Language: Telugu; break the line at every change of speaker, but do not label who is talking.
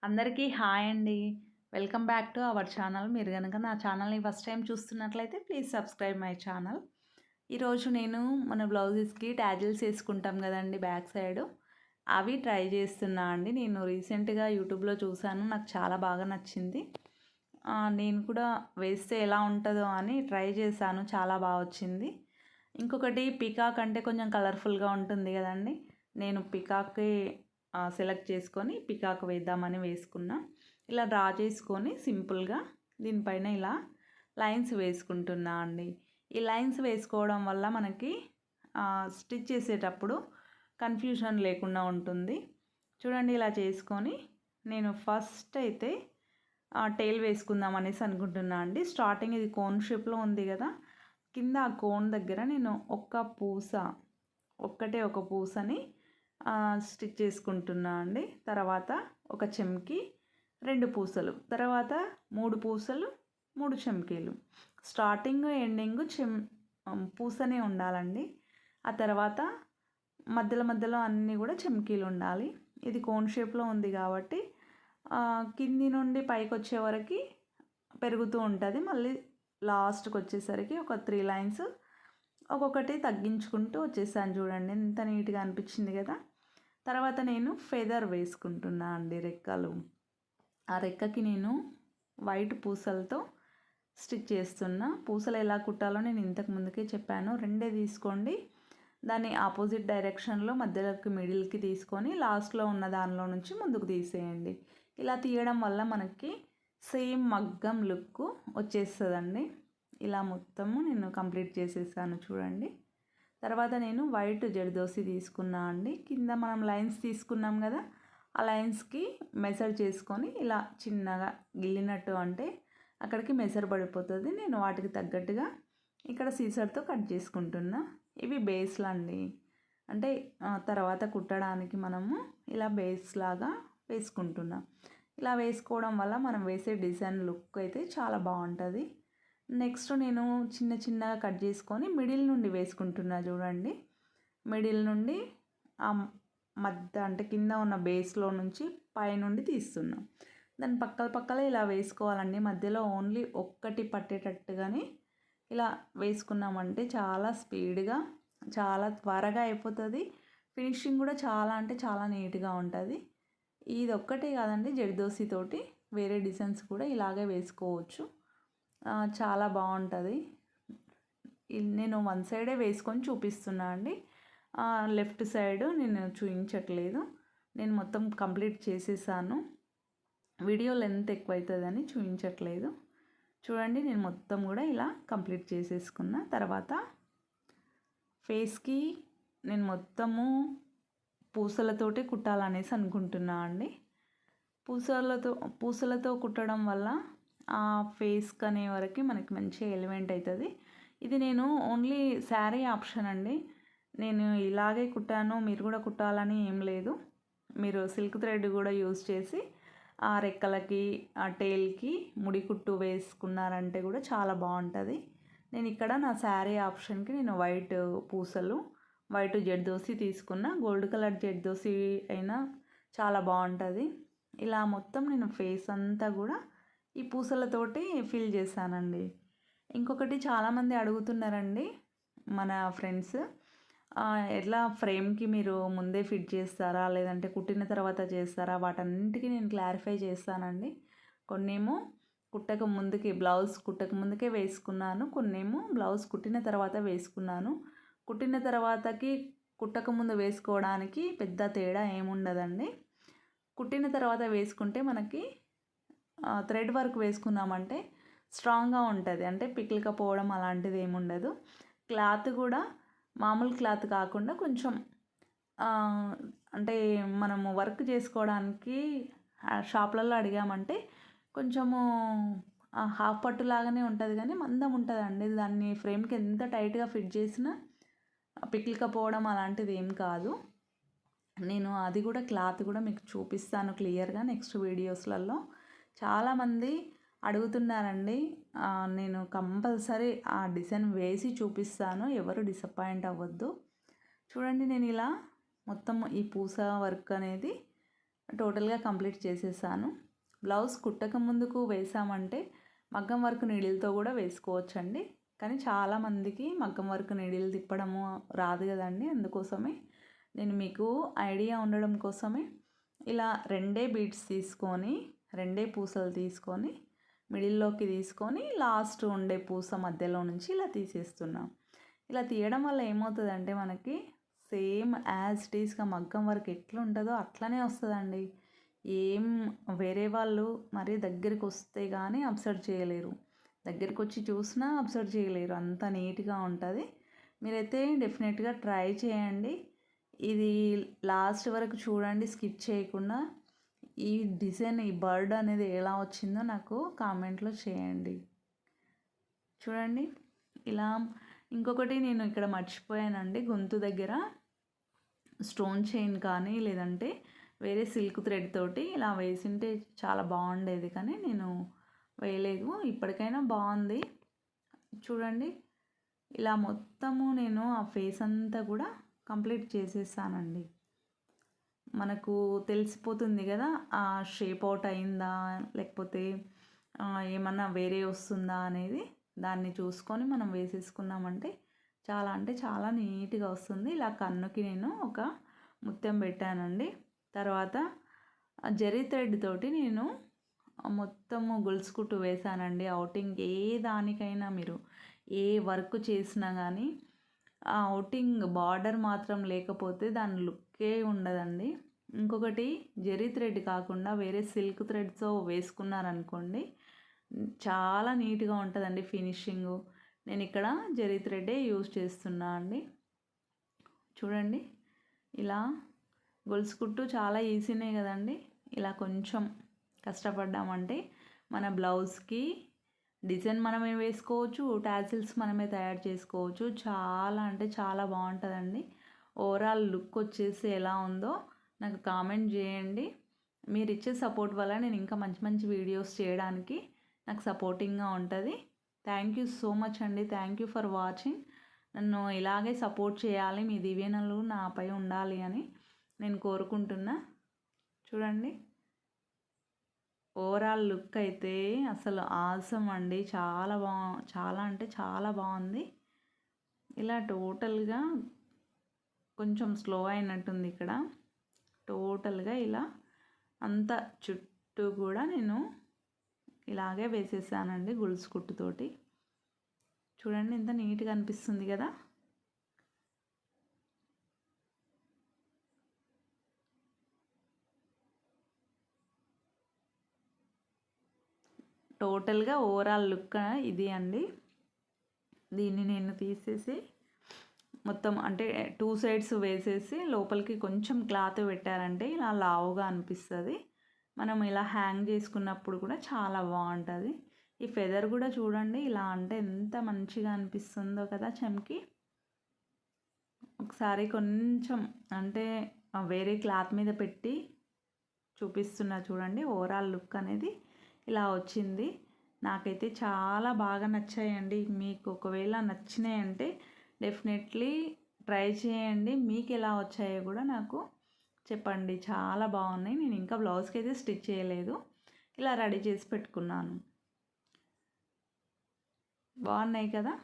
అందరికీ హాయ్ అండి. Welcome back to our channel. మీరు గనక నా ఛానల్‌ని ఫస్ట్ టైం చూస్తున్నట్లయితే ప్లీజ్ సబ్స్క్రైబ్ మై ఛానల్. ఈరోజు నేను మన బ్లౌజెస్‌కి టాజిల్స్ ఏసుకుంటాం గదండీ బ్యాక్ సైడు. అవి ట్రై చేస్తున్నా అండి. నేను రీసెంట్‌గా యూట్యూబ్‌లో చూసాను. నాకు చాలా బాగా నచ్చింది. నేను కూడా వేస్తే ఎలా ఉంటదో అని ట్రై చేశాను. చాలా బా వచ్చింది. ఇంకొకటి పీకాక్ అంటే కొంచెం కలర్‌ఫుల్‌గా ఉంటుంది గదండీ. నేను పీకాకే సెలెక్ట్ చేసుకొని పీకాక్ వేద్దామని వేసుకున్నా. ఇలా డ్రా చేసుకొని సింపుల్‌గా దీనిపైన ఇలా లైన్స్ వేసుకుంటున్నా అండి. ఈ లైన్స్ వేసుకోవడం వల్ల మనకి స్టిచ్ చేసేటప్పుడు కన్ఫ్యూజన్ లేకుండా ఉంటుంది. చూడండి ఇలా చేసుకొని నేను ఫస్ట్ అయితే టెయిల్ వేసుకుందాం అనేసి అనుకుంటున్నా అండి. స్టార్టింగ్ ఇది కోన్ షేప్‌లో ఉంది కదా! కింద ఆ కోన్ దగ్గర నేను ఒక్కటే ఒక పూసని స్టిచ్ చేసుకుంటున్నా అండి. తర్వాత ఒక చెమ్కి 2 పూసలు, తర్వాత 3 పూసలు, 3 చెమ్కీలు. స్టార్టింగ్ ఎండింగ్ పూసనే ఉండాలండి. ఆ తర్వాత మధ్యలో అన్నీ కూడా చెమ్కీలు ఉండాలి. ఇది కోన్ షేప్‌లో ఉంది కాబట్టి కింది నుండి పైకొచ్చే వరకి పెరుగుతూ ఉంటుంది. మళ్ళీ లాస్ట్‌కి వచ్చేసరికి ఒక 3 లైన్స్ ఒక్కొక్కటి తగ్గించుకుంటూ వచ్చేసాను. చూడండి ఎంత నీట్‌గా అనిపించింది కదా! తర్వాత నేను ఫెదర్ వేసుకుంటున్నా అండి, రెక్కలు. ఆ రెక్కకి నేను వైట్ పూసలతో స్టిచ్ చేస్తున్నా. పూసలు ఎలా కుట్టాలో నేను ఇంతకు ముందుకే చెప్పాను. 2 తీసుకోండి, దాన్ని ఆపోజిట్ డైరెక్షన్లో మధ్యలోకి మిడిల్కి తీసుకొని లాస్ట్లో ఉన్న దానిలో నుంచి ముందుకు తీసేయండి. ఇలా తీయడం వల్ల మనకి సేమ్ మగ్గం లుక్ వచ్చేస్తుందండి. ఇలా మొత్తము నేను కంప్లీట్ చేసేసాను చూడండి. తర్వాత నేను వైట్ జర్దోసి తీసుకున్నా అండి. కింద మనం లైన్స్ తీసుకున్నాం కదా, ఆ లైన్స్కి మెజర్ చేసుకొని ఇలా చిన్నగా గిల్లినట్టు అంటే అక్కడికి మెజర్ పడిపోతుంది. నేను వాటికి తగ్గట్టుగా ఇక్కడ సీజర్తో కట్ చేసుకుంటున్నా. ఇవి బేస్లు అండి. అంటే తర్వాత కుట్టడానికి మనము ఇలా బేస్ లాగా వేసుకుంటున్నాం. ఇలా వేసుకోవడం వల్ల మనం వేసే డిజైన్ లుక్ అయితే చాలా బాగుంటుంది. నెక్స్ట్ నేను చిన్నగా కట్ చేసుకొని మిడిల్ నుండి వేసుకుంటున్నా చూడండి. మిడిల్ నుండి ఆ మధ్య అంటే కింద ఉన్న బేస్లో నుంచి పైనుండి తీస్తున్నా. దాని పక్కలే ఇలా వేసుకోవాలండి. మధ్యలో ఓన్లీ ఒక్కటి పట్టేటట్టుగానే ఇలా వేసుకున్నామంటే చాలా స్పీడ్గా, చాలా త్వరగా అయిపోతుంది. ఫినిషింగ్ కూడా చాలా అంటే చాలా నీట్గా ఉంటుంది. ఇది ఒక్కటే కాదండి, జర్దోసితోటి వేరే డిజైన్స్ కూడా ఇలాగే వేసుకోవచ్చు. చాలా బాగుంటుంది. నేను వన్ సైడే వేసుకొని చూపిస్తున్నా అండి. లెఫ్ట్ సైడ్ నేను చూపించట్లేదు. నేను మొత్తం కంప్లీట్ చేసేసాను. వీడియో లెంత్ ఎక్కువ అవుతుందని చూపించట్లేదు. చూడండి నేను మొత్తం కూడా ఇలా కంప్లీట్ చేసేసుకున్న తర్వాత ఫేస్కి నేను మొత్తము పూసలతోటి కుట్టాలనేసి అనుకుంటున్నా అండి. పూసలతో కుట్టడం వల్ల ఆ ఫేస్కి అనే వరకు మనకి మంచి ఎలిమెంట్ అవుతుంది. ఇది నేను ఓన్లీ శారీ ఆప్షన్ అండి. నేను ఇలాగే కుట్టాను, మీరు కూడా కుట్టాలని ఏం లేదు. మీరు సిల్క్ థ్రెడ్ కూడా యూజ్ చేసి ఆ రెక్కలకి ఆ టెయిల్కి ముడి కుట్టు వేసుకున్నారంటే కూడా చాలా బాగుంటుంది. నేను ఇక్కడ నా శారీ ఆప్షన్కి నేను వైట్ జర్దోసి తీసుకున్న. గోల్డ్ కలర్ జర్దోసి అయినా చాలా బాగుంటుంది. ఇలా మొత్తం నేను ఫేస్ అంతా కూడా ఈ పూసలతోటి ఫిల్ చేశానండి. ఇంకొకటి చాలామంది అడుగుతున్నారండి మన ఫ్రెండ్స్, ఎట్లా ఫ్రేమ్కి మీరు ముందే ఫిట్ చేస్తారా లేదంటే కుట్టిన తర్వాత చేస్తారా? వాటన్నింటికి నేను క్లారిఫై చేస్తానండి. కొన్నేమో బ్లౌజ్ కుట్టక ముందుకే వేసుకున్నాను, కొన్నేమో బ్లౌజ్ కుట్టిన తర్వాత వేసుకున్నాను. కుట్టిన తర్వాతకి కుట్టక ముందు వేసుకోవడానికి పెద్ద తేడా ఏముండదండి. కుట్టిన తర్వాత వేసుకుంటే మనకి థ్రెడ్ వర్క్ వేసుకున్నామంటే స్ట్రాంగ్గా ఉంటుంది. అంటే పికిలికపోవడం అలాంటిది ఏముండదు. క్లాత్ కూడా మామూలు క్లాత్ కాకుండా కొంచెం అంటే మనము వర్క్ చేసుకోవడానికి షాప్లలో అడిగామంటే కొంచెము హాఫ్ పట్టు లాగానే ఉంటుంది కానీ మందం ఉంటుందండి. దాన్ని ఫ్రేమ్కి ఎంత టైట్గా ఫిట్ చేసినా పికిలికపోవడం అలాంటిది ఏం కాదు. నేను అది కూడా క్లాత్ కూడా మీకు చూపిస్తాను క్లియర్గా నెక్స్ట్ వీడియోస్లలో. చాలామంది అడుగుతున్నారండి. నేను కంపల్సరీ ఆ డిజైన్ వేసి చూపిస్తాను, ఎవరు డిసప్పాయింట్ అవ్వద్దు. చూడండి నేను ఇలా మొత్తం ఈ పూస వర్క్ అనేది టోటల్గా కంప్లీట్ చేసేసాను. బ్లౌజ్ కుట్టక ముందుకు వేసామంటే మగ్గం వర్క్ నీడిల్తో కూడా వేసుకోవచ్చండి. కానీ చాలామందికి మగ్గం వర్క్ నీడిల్ తిప్పడము రాదు కదండి. అందుకోసమే నేను మీకు ఐడియా ఉండడం కోసమే ఇలా 2 బీడ్స్ తీసుకొని 2 పూసలు తీసుకొని మిడిల్లోకి తీసుకొని లాస్ట్ ఉండే పూస మధ్యలో నుంచి ఇలా తీసేస్తున్నాం. ఇలా తీయడం వల్ల ఏమవుతుందంటే మనకి సేమ్ యాజ్ ఇట్ ఈస్గా మగ్గం వర్క్ ఎట్లా ఉంటుందో అట్లనే వస్తుందండి. ఏం వేరే వాళ్ళు మరి దగ్గరికి వస్తే కానీ అబ్జర్వ్ చేయలేరు, దగ్గరికి వచ్చి చూసినా అబ్జర్వ్ చేయలేరు, అంత నీట్గా ఉంటుంది. మీరైతే డెఫినెట్గా ట్రై చేయండి. ఇది లాస్ట్ వరకు చూడండి, స్కిప్ చేయకుండా. ఈ డిజైన్, ఈ బర్డ్ అనేది ఎలా వచ్చిందో నాకు కామెంట్లో చేయండి. చూడండి ఇలా. ఇంకొకటి నేను ఇక్కడ మర్చిపోయానండి, గొంతు దగ్గర స్టోన్ చైన్ కానీ లేదంటే వేరే సిల్క్ థ్రెడ్ తోటి ఇలా వేసింటే చాలా బాగుండేది, కానీ నేను వేయలేదు. ఇప్పటికైనా బాగుంది. చూడండి ఇలా మొత్తము నేను ఆ ఫేస్ అంతా కూడా కంప్లీట్ చేసేసానండి. మనకు తెలిసిపోతుంది కదా ఆ షేప్ అవుట్ అయిందా లేకపోతే ఏమన్నా వేరే వస్తుందా అనేది. దాన్ని చూసుకొని మనం వేసేసుకున్నామంటే చాలా అంటే చాలా నీట్గా వస్తుంది. ఇలా కన్నుకి నేను ఒక ముత్యం పెట్టానండి. తర్వాత జరీ థ్రెడ్ తోటి నేను మొత్తము గొలుసు కుట్టు వేసానండి. అవుటింగ్ ఏ దానికైనా మీరు ఏ వర్క్ చేసినా కానీ ఆ అవుటింగ్ బార్డర్ మాత్రం లేకపోతే దాని లుక్కే ఉండదండి. ఇంకొకటి జరీ థ్రెడ్ కాకుండా వేరే సిల్క్ థ్రెడ్తో వేసుకున్నారనుకోండి చాలా నీట్గా ఉంటుందండి ఫినిషింగు. నేను ఇక్కడ జరీ థ్రెడ్డే యూజ్ చేస్తున్నా అండి. చూడండి ఇలా గొలుసు కుట్టు చాలా ఈజీనే కదండి. ఇలా కొంచెం కష్టపడ్డామంటే మన బ్లౌజ్కి డిజైన్ మనమే వేసుకోవచ్చు, టాజిల్స్ మనమే తయారు చేసుకోవచ్చు. చాలా అంటే చాలా బాగుంటుందండి. ఓవరాల్ లుక్ వచ్చేసి ఎలా ఉందో నాకు కామెంట్ చేయండి. మీరు ఇచ్చే సపోర్ట్ వల్ల నేను ఇంకా మంచి మంచి వీడియోస్ చేయడానికి నాకు సపోర్టింగ్గా ఉంటుంది. థ్యాంక్ యూ సో మచ్ అండి. Thank you for watching. నన్ను ఇలాగే సపోర్ట్ చేయాలి, మీ దీవెనలు నాపై ఉండాలి అని నేను కోరుకుంటున్నా. చూడండి ఓవరాల్ లుక్ అయితే అసలు ఆసమ్ అండి. చాలా అంటే చాలా బాగుంది. ఇలా టోటల్గా కొంచెం స్లో అయినట్టుంది ఇక్కడ. టోటల్గా ఇలా అంత చుట్టూ కూడా నేను ఇలాగే వేసేసానండి గొలుసు కుట్టుతోటి. చూడండి ఎంత నీట్గా అనిపిస్తుంది కదా. టోటల్గా ఓవరాల్ లుక్ ఇది అండి. దీన్ని నేను తీసేసి మొత్తం అంటే 2 సైడ్స్ వేసేసి లోపలికి కొంచెం క్లాత్ పెట్టారంటే ఇలా లావుగా అనిపిస్తుంది. మనం ఇలా హ్యాంగ్ చేసుకున్నప్పుడు కూడా చాలా బాగుంటుంది. ఈ ఫెదర్ కూడా చూడండి ఇలా అంటే ఎంత మంచిగా అనిపిస్తుందో కదా చెమ్కి. ఒకసారి కొంచెం అంటే వేరే క్లాత్ మీద పెట్టి చూపిస్తున్నా చూడండి. ఓవరాల్ లుక్ అనేది ఇలా వచ్చింది. నాకైతే చాలా బాగా నచ్చాయండి. మీకు ఒకవేళ నచ్చినాయంటే డెఫినెట్లీ ట్రై చేయండి. మీకు ఎలా వచ్చాయో కూడా నాకు చెప్పండి. చాలా బాగున్నాయి. నేను ఇంకా బ్లౌజ్కి అయితే స్టిచ్ చేయలేదు, ఇలా రెడీ చేసి పెట్టుకున్నాను. బాగున్నాయి కదా.